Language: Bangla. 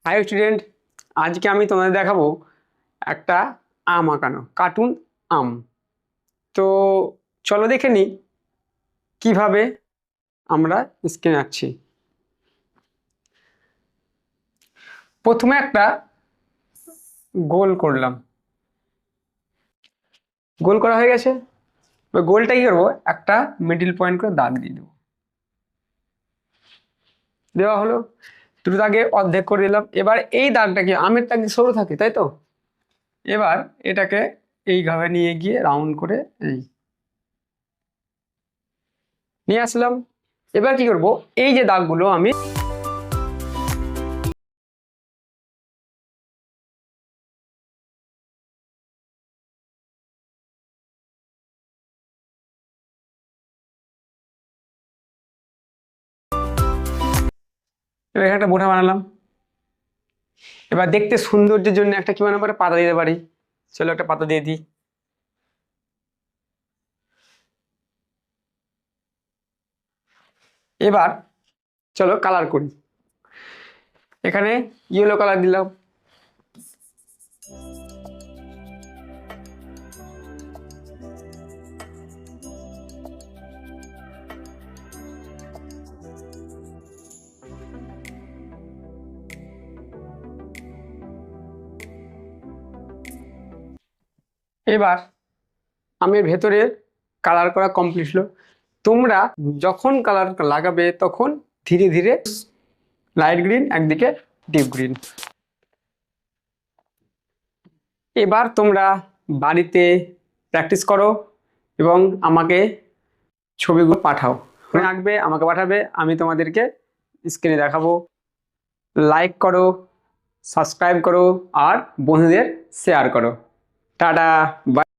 হাই স্টুডেন্ট, আজকে আমি তোমাদের দেখাবো একটা আম আঁকানো কার্টুন আম। তো চলো দেখে নিই কিভাবে আমরা স্ক্রিন আঁকছি। প্রথমে একটা গোল করলাম, গোল করা হয়ে গেছে। ওই গোলটা কি করবো, একটা মিডিল পয়েন্ট করে দাগ দিয়ে দেবো। দেওয়া হলো, দুটো দাগে অর্ধেক করে দিলাম। এবার এই দাগটা কি, আমের দাগ সরু থাকে তাই তো, এবার এটাকে এইভাবে নিয়ে গিয়ে রাউন্ড করে এই নিয়ে আসলাম। এবার কি করব, এই যে দাগগুলো আমি এবার এখানে একটা বোঁটা বানালাম। এবার দেখতে সৌন্দর্যের জন্য একটা কি বানাতে পারে, পাতা দিতে পারি। চলো একটা পাতা দিয়ে দিই। এবার চলো কালার করি। এখানে ইয়েলো কালার দিলাম। এবার আমের ভেতরে কালার করা কমপ্লিট হলো। তোমরা যখন কালার লাগাবে তখন ধীরে ধীরে লাইট গ্রিন, একদিকে ডিপ গ্রিন। এবার তোমরা বাড়িতে প্র্যাকটিস করো এবং আমাকে ছবিগুলো পাঠাও। মনে রাখবে, আমাকে পাঠাবে, আমি তোমাদেরকে স্ক্রিনে দেখাবো। লাইক করো, সাবস্ক্রাইব করো আর বন্ধুদের শেয়ার করো। Tata, by.